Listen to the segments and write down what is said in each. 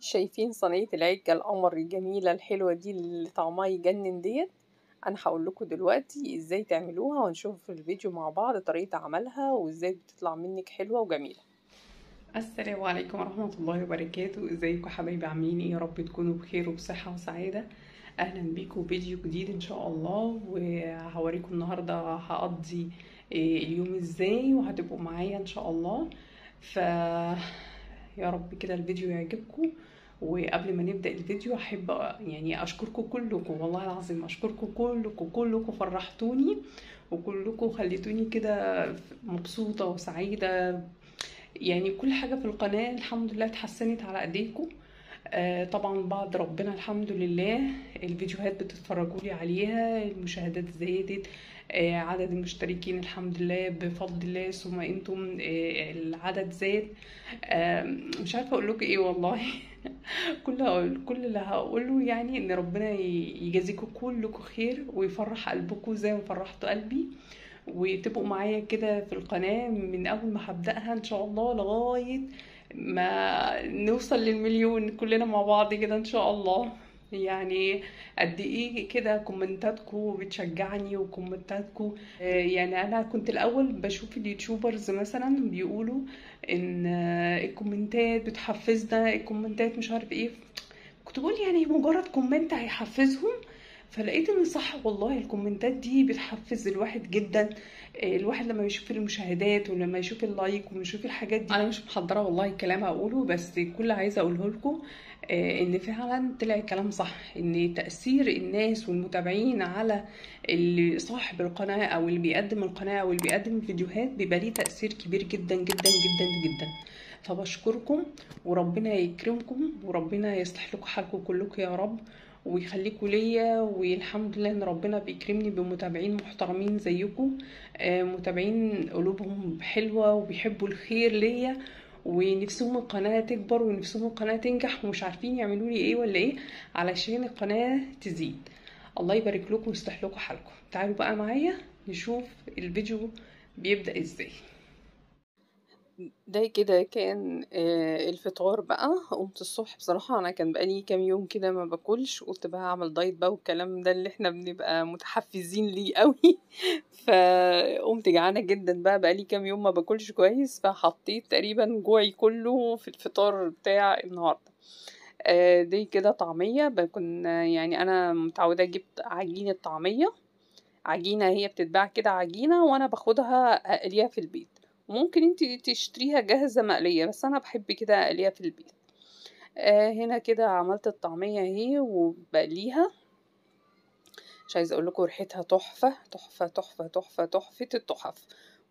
شايفين صينية العجة القمر الجميلة الحلوة دي اللي طعمها يجنن ديت. انا هقول لكم دلوقتي ازاي تعملوها ونشوف في الفيديو مع بعض طريقة عملها وازاي بتطلع منك حلوة وجميلة. السلام عليكم ورحمة الله وبركاته. ازيكم حبايبي؟ عاملين ايه؟ يا رب تكونوا بخير وبصحة وسعادة. اهلا بيكم فيديو جديد ان شاء الله، وهوريكم النهاردة هقضي اليوم ازاي، وهتبقوا معايا ان شاء الله. ف يا رب كده الفيديو يعجبكم. وقبل ما نبدأ الفيديو احب يعني اشكركم كلكم، والله العظيم اشكركم كلكم فرحتوني، وكلكم خليتوني كده مبسوطة وسعيدة. يعني كل حاجة في القناة الحمد لله اتحسنت على ايديكم. طبعا بعد ربنا الحمد لله. الفيديوهات بتتفرجوا لي عليها، المشاهدات زادت. عدد المشتركين الحمد لله بفضل الله ثم انتم العدد زاد. مش عارفه اقول لكم ايه والله. كل اللي هقوله يعني ان ربنا يجازيكم كلكم خير ويفرح قلبكم زي ما فرحتوا قلبي، وتبقوا معايا كده في القناة من أول ما هبدأها إن شاء الله لغاية ما نوصل للمليون كلنا مع بعض كده إن شاء الله. يعني قد ايه كده كومنتاتكو بتشجعني وكومنتاتكو. يعني انا كنت الاول بشوف اليوتيوبرز مثلا بيقولوا ان الكومنتات بتحفزنا، الكومنتات مش عارف ايه. كنت بقول يعني مجرد كومنت هيحفزهم، فلقيت ان صح والله الكومنتات دي بتحفز الواحد جدا. الواحد لما يشوف المشاهدات ولما يشوف اللايك ويشوف الحاجات دي، انا مش محضره والله الكلام اقوله، بس كل اللي عايزه اقوله لكم ان فعلا طلع الكلام صح، ان تاثير الناس والمتابعين على اللي صاحب القناه او اللي بيقدم القناه او اللي بيقدم الفيديوهات بيبقى ليه تاثير كبير جدا جدا جدا جدا. فبشكركم وربنا يكرمكم وربنا يصلح لكم حالكم كلكم يا رب، ويخليكوا ليا. والحمد لله ان ربنا بيكرمني بمتابعين محترمين زيكم، متابعين قلوبهم حلوة وبيحبوا الخير ليا، ونفسهم القناة تكبر ونفسهم القناة تنجح ومش عارفين يعملوا لي ايه ولا ايه علشان القناة تزيد. الله يبارك لكم ويصلح لكم حالكم. تعالوا بقى معايا نشوف الفيديو بيبدأ ازاي. ده كده كان الفطار بقى. قمت الصبح بصراحة انا كان بقالي كام يوم كده ما باكلش، قلت بقى اعمل دايت بقى والكلام ده اللي احنا بنبقى متحفزين ليه قوي. فقمت جعانة جدا بقالي كام يوم ما باكلش كويس، فحطيت تقريبا جوعي كله في الفطار بتاع النهارده. دي كده طعمية بكون يعني انا متعودة اجيب عجينة طعمية. عجينة هي بتتباع كده عجينة وانا باخدها اقليها في البيت، وممكن انتي تشتريها جاهزة مقلية، بس انا بحب كده اقليها في البيت. هنا كده عملت الطعمية اهي وبقليها. مش عايزة اقول لكم ريحتها تحفة تحفة تحفة تحفة تحفة التحف،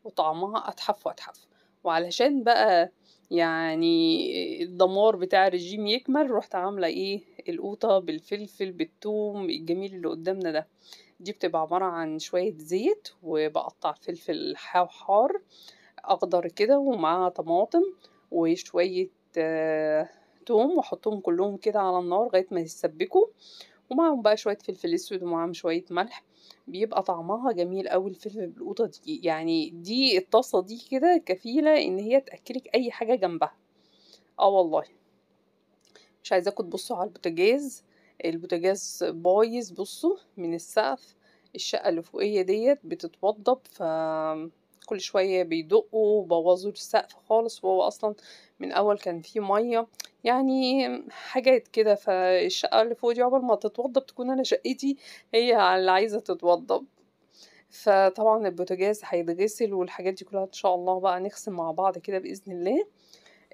وطعمها اتحف واتحف. وعلشان بقى يعني الدمار بتاع الرجيم يكمل، رحت عاملة ايه القوطة بالفلفل بالثوم الجميل اللي قدامنا ده. دي بتبقى عبارة عن شوية زيت، وبقطع فلفل حار اخضر كده ومعاها طماطم وشوية توم، واحطهم كلهم كده على النار لغاية ما يتسبكوا، ومعاهم بقى شوية فلفل اسود ومعاهم شوية ملح. بيبقى طعمها جميل قوي الفلفل بالقوطة دي، يعني دي الطاسة دي كده كفيلة ان هي تأكلك اي حاجة جنبها. اه والله. مش عايزاكم تبصوا على البوتاجاز، البوتاجاز بايظ، بصوا من السقف. الشقة اللي فوقية ديت بتتوضب، ف كل شوية بيدقوا وبوظوا السقف خالص، وهو أصلا من أول كان فيه مية، يعني حاجات كده. فالشقة اللي فوق دي عقبال ما تتوضب تكون أنا شقتي هي اللي عايزة تتوضب. فطبعا البوتاجاز هيتغسل والحاجات دي كلها إن شاء الله بقى نغسل مع بعض كده بإذن الله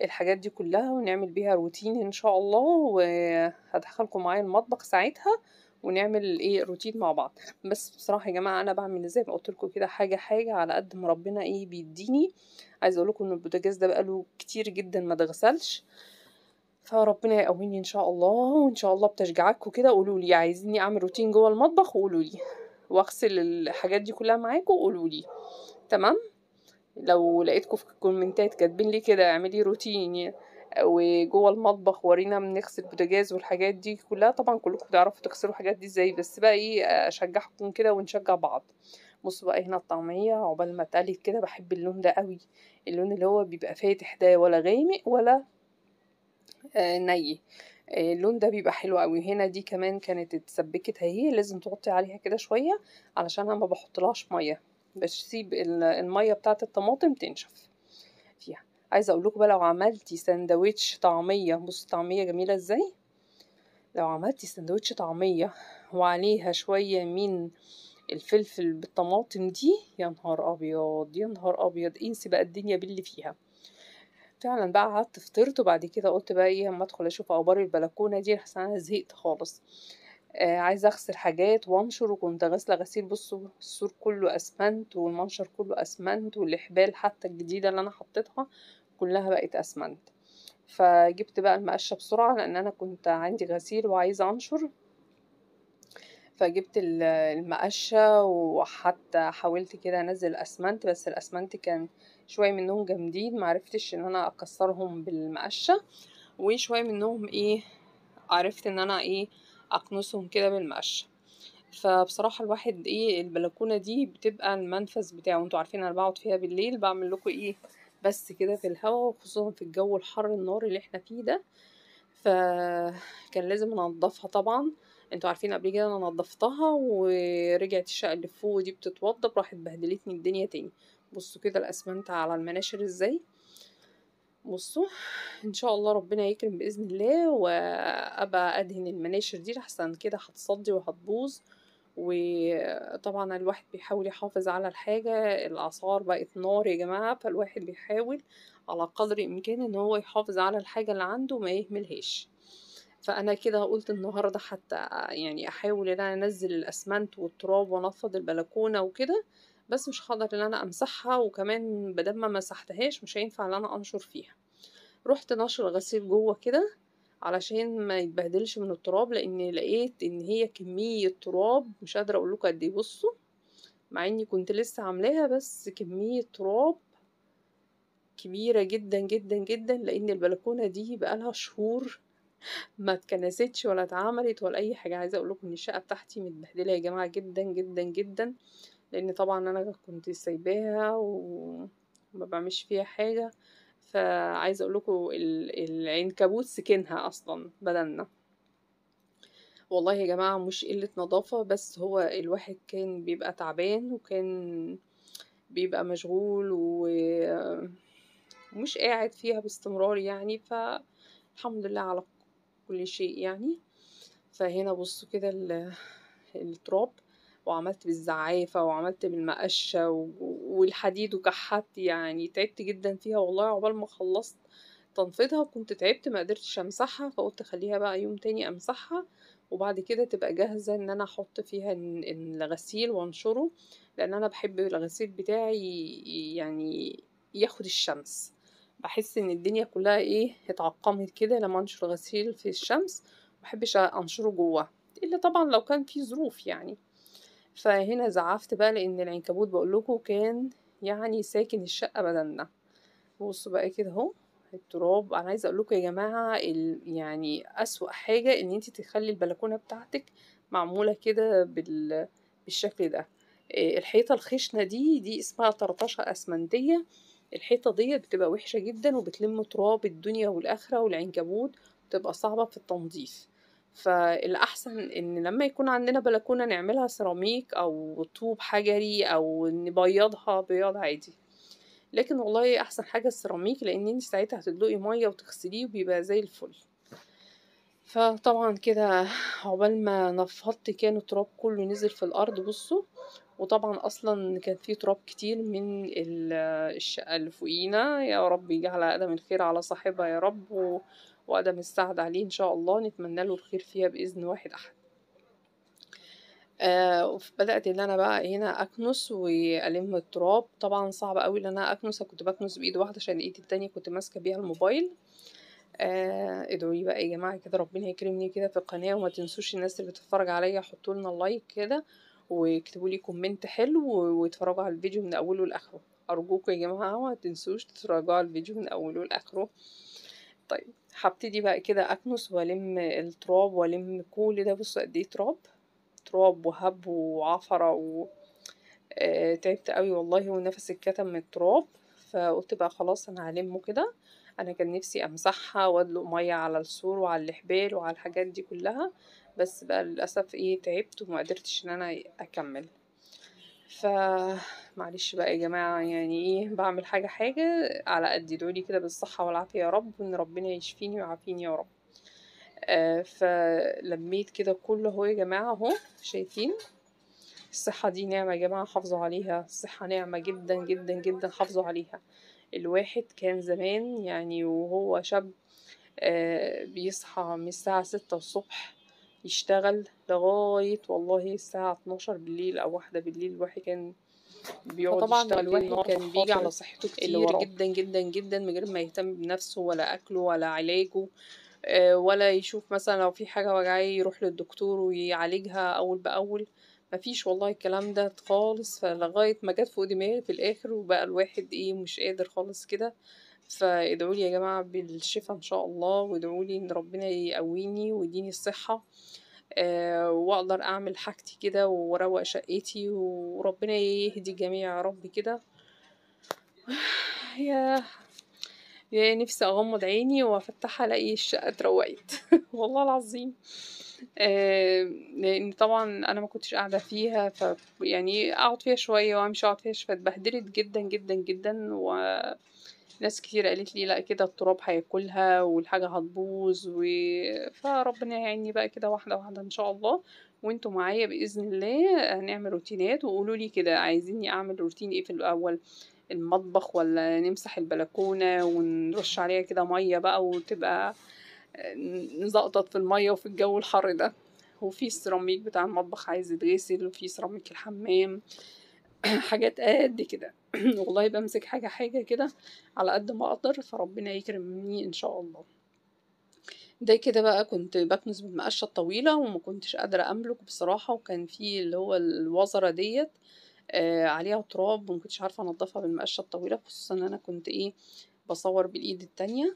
الحاجات دي كلها، ونعمل بيها روتين ان شاء الله، وهدخلكم معايا المطبخ ساعتها ونعمل ايه روتين مع بعض. بس بصراحه يا جماعه انا بعمل زي ما قلت لكم كده حاجه حاجه على قد ما ربنا ايه بيديني. عايزه اقول لكم ان البوتاجاز ده بقاله كتير جدا ما اتغسلش، فربنا يقويني ان شاء الله. وان شاء الله بتشجيعاتكم كده قولوا لي عايزيني اعمل روتين جوه المطبخ، وقولوا لي واغسل الحاجات دي كلها معاكم، قولوا لي تمام. لو لقيتكم في الكومنتات كاتبين لي كده اعملي روتين وجوه المطبخ ورينا بنغسل البوتاجاز والحاجات دي كلها، طبعا كلكم بتعرفوا تغسلوا الحاجات دي ازاي، بس بقى ايه اشجعكم كده ونشجع بعض. بصوا بقى هنا الطعمية عقبال ما اتقلت كده، بحب اللون ده قوي، اللون اللي هو بيبقى فاتح ده، ولا غامق ولا ني. اللون ده بيبقى حلو قوي. هنا دي كمان كانت اتسبكت اهي، لازم تغطي عليها كده شويه علشان انا ما بحطلهاش ميه، بسيب الميه بتاعه الطماطم تنشف فيها. عايزه اقول لكم بقى، لو عملتي سندوتش طعميه، بص طعميه جميله ازاي. لو عملتي سندوتش طعميه وعليها شويه من الفلفل بالطماطم دي، يا نهار ابيض يا نهار ابيض، انسي بقى الدنيا باللي فيها. فعلا بقى قعدت فطرت، وبعد كده قلت بقى ايه اما ادخل اشوف اخبار البلكونه دي، لحسن انا زهقت خالص. عايزه اغسل حاجات وانشر، وكنت غاسله غسيل، بصوا السور كله اسمنت والمنشر كله اسمنت، والحبال حتى الجديده اللي انا حطيتها كلها بقت اسمنت. فجبت بقى المقشه بسرعه لان انا كنت عندي غسيل وعايزه انشر، فجبت المقشة، وحتى حاولت كده انزل اسمنت، بس الاسمنت كان شوية منهم جامدين، معرفتش ان انا اكسرهم بالمقشة، وشوية منهم ايه عرفت ان انا ايه اكنسهم كده بالمقشة. فبصراحة الواحد ايه، البلكونة دي بتبقى المنفذ بتاعه، انتوا عارفين انا بقعد فيها بالليل بعمل لكم ايه بس كده في الهواء، وخصوصا في الجو الحر النار اللي احنا فيه ده. فكان لازم انضفها طبعا. انتوا عارفين قبل كده انا نضفتها، ورجعت الشقه اللي فوق دي بتتوضب، راحت بهدلتني الدنيا تاني. بصوا كده الاسمنت على المناشر ازاي، بصوا. ان شاء الله ربنا يكرم باذن الله وابقى ادهن المناشر دي، لحسن كده هتصدي وهتبوظ. وطبعا الواحد بيحاول يحافظ على الحاجة، الأسعار بقت نار يا جماعة، فالواحد بيحاول على قدر الإمكان إن هو يحافظ على الحاجة اللي عنده وما يهملهاش. فأنا كده قلت النهاردة حتى يعني أحاول إن أنا أنزل الأسمنت والتراب وأنفض البلكونة وكده، بس مش هقدر إن أنا أمسحها، وكمان بدل ما مسحتهاش مش هينفع إن أنا أنشر فيها. رحت نشر الغسيل جوه كده علشان ما يتبهدلش من التراب، لان لقيت ان هي كمية تراب مش قادرة اقول لكم قد ايه. بصوا، مع اني كنت لسه عاملاها، بس كمية تراب كبيرة جدا جدا جدا، لان البلكونة دي بقالها شهور ما اتكنستش ولا اتعملت ولا اي حاجة. عايزة اقول لكم ان الشقة بتاعتي متبهدلة يا جماعة جدا جدا جدا، لان طبعا انا كنت سايباها وما بعملش فيها حاجة. فعايزه اقول لكم العنكبوت سكنها اصلا بدلنا. والله يا جماعه مش قله نظافه، بس هو الواحد كان بيبقى تعبان، وكان بيبقى مشغول ومش قاعد فيها باستمرار يعني، فالحمد لله على كل شيء يعني. فهنا بصوا كده التراب، وعملت بالزعافة وعملت بالمقشة والحديد، وكحت يعني تعبت جدا فيها والله عقبال ما خلصت تنفيضها. كنت تعبت ما قدرتش امسحها، فقلت خليها بقى يوم تاني امسحها، وبعد كده تبقى جاهزة ان انا احط فيها الغسيل وانشره، لان انا بحب الغسيل بتاعي يعني ياخد الشمس. بحس ان الدنيا كلها ايه اتعقمت كده لما انشر غسيل في الشمس، محبش انشره جوه، الا طبعا لو كان في ظروف يعني. فهنا زعفت بقى لان العنكبوت بقولكوا كان يعني ساكن الشقة بدلنا. بصوا بقى كده اهو التراب. انا عايزه اقول لكم يا جماعه يعني اسوأ حاجه ان انت تخلي البلكونه بتاعتك معموله كده بالشكل ده. الحيطه الخشنه دي اسمها طرطشه اسمنتيه. الحيطه دي بتبقى وحشه جدا، وبتلم تراب الدنيا والاخره والعنكبوت، بتبقى صعبه في التنظيف. فالاحسن ان لما يكون عندنا بلكونه نعملها سيراميك او طوب حجري، او نبيضها بياض عادي. لكن والله احسن حاجه السيراميك، لان انت ساعتها هتدلقي ميه وتغسليه وبيبقى زي الفل. فطبعا كده عقبال ما نفضت كان التراب كله نزل في الارض، بصوا. وطبعا اصلا كان في تراب كتير من الشقه اللي فوقينا. يا رب يجعل ادم الخير على صاحبها يا رب، وادم السعد عليه ان شاء الله، نتمنى له الخير فيها باذن واحد احد. بدأت ان انا بقى هنا اكنس والم التراب. طبعا صعب قوي ان انا اكنس، كنت بكنس بايد واحده عشان ايدي التانية كنت ماسكه بيها الموبايل. ادعوا لي بقى يا جماعه كده ربنا يكرمني كده في القناه، وما تنسوش الناس اللي بتتفرج عليا حطوا لنا لايك كده، واكتبوا لي كومنت حلو، واتفرجوا على الفيديو من اوله لاخره. ارجوكم يا جماعه ما تنسوش تتفرجوا على الفيديو من اوله لاخره. طيب هبتدي بقى كده اكنس والم التراب والم كل ده. بصوا قد ايه تراب، تراب وهب وعفرة تعبت قوي والله، ونفسي اتكتم من التراب. فقلت بقى خلاص انا هلمه كده انا كان نفسي امسحها وادلق ميه على السور وعلى الحبال وعلى الحاجات دي كلها، بس بقى للاسف ايه تعبت وما قدرتش ان انا اكمل. معلش بقى يا جماعة، يعني ايه بعمل حاجة حاجة على قد. ادعولي كده بالصحة والعافية يا رب، وان ربنا يشفيني ويعافيني يا رب. فلميت كده كله اهو يا جماعة اهو، شايفين؟ الصحة دي نعمة يا جماعة، حافظوا عليها. الصحة نعمة جدا جدا جدا، حافظوا عليها. الواحد كان زمان يعني وهو شاب بيصحى من الساعة 6 الصبح يشتغل لغاية والله الساعة 12 بالليل أو 1 بالليل. الواحد كان بيقعد فطبعا يشتغل ليل الواحد نهار كان عشان بيجي على خاطر صحته اللي كتير وراه جدا جدا جدا من غير ما يهتم بنفسه ولا أكله ولا علاجه، ولا يشوف مثلا لو في حاجة وجعاه يروح للدكتور ويعالجها أول بأول. مفيش والله الكلام ده خالص. فلغاية ما جت فوق دماغي في الآخر وبقى الواحد ايه مش قادر خالص كده. فادعولي يا جماعة بالشفاء إن شاء الله، وادعولي إن ربنا يقويني ويديني الصحة وأقدر أعمل حاجتي كده وأروق شقتي، وربنا يهدي الجميع يا رب كده. يا يا نفسي أغمض عيني وأفتحها ألاقي الشقة اتروقت والله العظيم. لأن طبعا أنا ما كنتش قاعدة فيها، يعني أقعد فيها شوية وأمشي أقعد فيها شوية. اتبهدلت جدا جدا جدا، وناس كتير قالت لي لا كده التراب هياكلها والحاجة هتبوظ فربنا يعيني بقى كده واحدة واحدة إن شاء الله. وانتوا معايا بإذن الله هنعمل روتينات، وقولوا لي كده عايزيني أعمل روتين ايه في الأول، المطبخ ولا نمسح البلكونة ونرش عليها كده مية بقى وتبقى نزقطط في المية وفي الجو الحر ده. وفي السيراميك بتاع المطبخ عايز يتغسل، وفي سيراميك الحمام حاجات قد كده والله بمسك حاجة حاجة كده على قد ما أقدر، فربنا يكرمني إن شاء الله. ده كده بقى كنت بكنس بالمقشة الطويلة وما كنتش قادرة أملك بصراحة، وكان في اللي هو الوزرة ديت عليها تراب وما كنتش عارفة أنضفها بالمقشة الطويلة، خصوصا إن أنا كنت إيه بصور بالإيد التانية.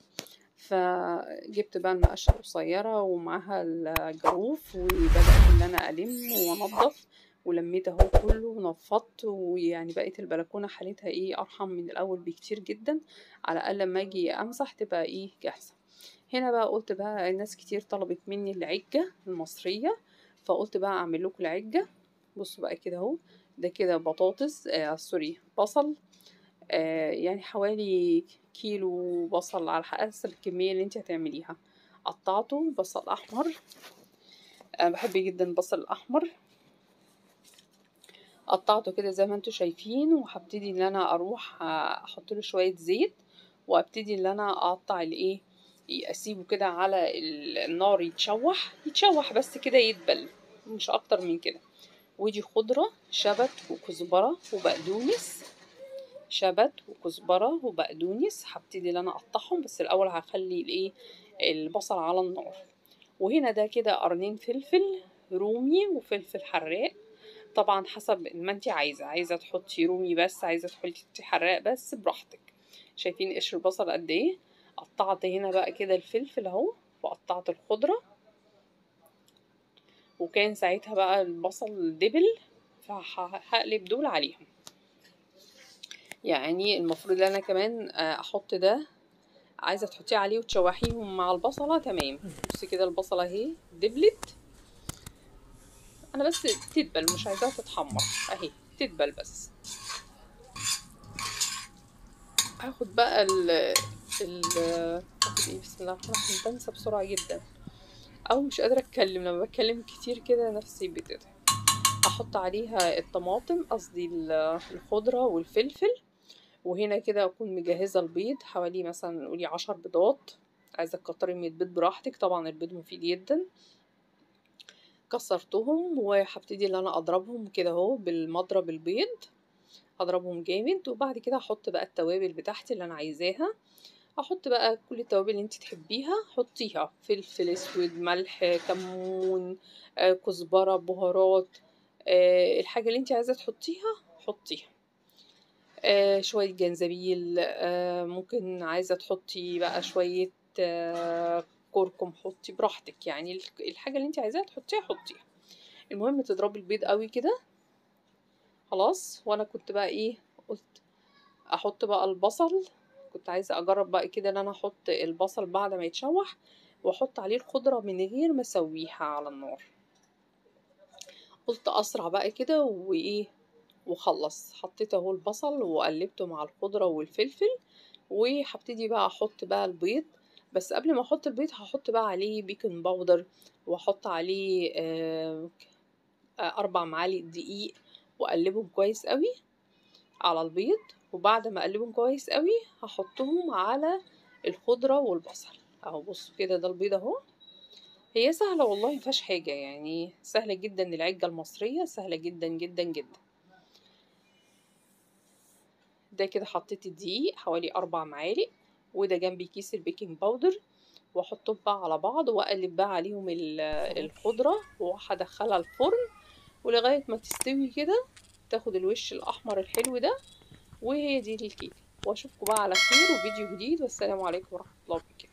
فجبت بقى المقشة القصيرة ومعاها الجاروف، وبدأت إن أنا ألم وأنضف، ولميت اهو كله ونفضت. ويعني بقت البلكونة حالتها ايه أرحم من الأول بكتير جدا، على الأقل لما أجي أمسح تبقى ايه جاهزة. هنا بقى قلت بقى الناس كتير طلبت مني العجة المصرية، فقلت بقى أعمل لكم العجة. بصوا بقى كده اهو، ده كده بطاطس سوري بصل، يعني حوالي كيلو بصل على حسب الكمية اللي انت هتعمليها. قطعته بصل احمر، بحب جدا البصل الاحمر. قطعته كده زي ما انتوا شايفين، وهبتدي ان انا اروح احط له شوية زيت، وابتدي ان انا اقطع الايه، اسيبه كده على النار يتشوح بس كده يدبل، مش اكتر من كده. ودي خضرة شبت وكزبرة وبقدونس، شبت وكزبرة وبقدونس هبتدي ان انا اقطعهم، بس الاول هخلي الايه البصل على النار. وهنا ده كده قرنين فلفل رومي وفلفل حراق، طبعا حسب ما انت عايزه تحطي رومي بس، عايزه تحطي حراق بس براحتك. شايفين قشر البصل قد ايه؟ قطعت هنا بقى كده الفلفل اهو، وقطعت الخضره، وكان ساعتها بقى البصل دبل، فهقلب دول عليهم. يعني المفروض ان انا كمان احط ده، عايزه تحطيه عليه وتشوحيهم مع البصله تمام. بصي كده البصله اهي دبلت، انا بس تدبل مش عايزاها تتحمر اهي تدبل بس. هاخد بقى هاخد ايه، بسم الله الرحمن الرحيم، بنسى بسرعه جدا او مش قادره اتكلم، لما بتكلم كتير كده نفسي بتتعب. احط عليها الطماطم، قصدي الخضره والفلفل. وهنا كده اكون مجهزه البيض، حوالي مثلا نقولي 10 بيضات، عايزه تكتري من البيض براحتك، طبعا البيض مفيد جدا. كسرتهم وهبتدي ان انا اضربهم كده اهو بالمضرب البيض، اضربهم جامد. وبعد كده احط بقى التوابل بتاعتي اللي انا عايزاها، احط بقى كل التوابل اللي انت تحبيها حطيها، فلفل اسود، ملح، كمون، كزبره، بهارات، الحاجه اللي انت عايزه تحطيها حطيها. شويه جنزبيل، ممكن عايزه تحطي بقى شويه كركم، حطي براحتك، يعني الحاجه اللي انت عايزاها تحطيها حطيها. المهم تضربي البيض قوي كده خلاص. وانا كنت بقى ايه قلت احط بقى البصل كنت عايزة اجرب بقى كده ان انا احط البصل بعد ما يتشوح واحط عليه الخضرة من غير ما اسويها على النار. قلت اسرع بقى كده وايه وخلص. حطيت اهو البصل وقلبته مع الخضرة والفلفل، وهبتدي بقى احط بقى البيض. بس قبل ما احط البيض هحط بقى عليه بيكنج باودر، واحط عليه 4 معالق دقيق، واقلبهم كويس قوي على البيض. وبعد ما اقلبهم كويس قوي هحطهم على الخضرة والبصل. اهو بصوا كده ده البيض اهو. هي سهلة والله مفيهاش حاجة، يعني سهلة جدا. العجة المصرية سهلة جدا جدا جدا. ده كده حطيت الدقيق حوالي 4 معالق، وده جنبي كيس البيكنج باودر، واحطهم بقى على بعض واقلب بقى عليهم الخضرة، وهدخلها الفرن ولغاية ما تستوي كده، تاخد الوش الأحمر الحلو ده. وهي دي الكيكة. واشوفكم بقى على خير وفيديو جديد، والسلام عليكم ورحمة الله وبركاته.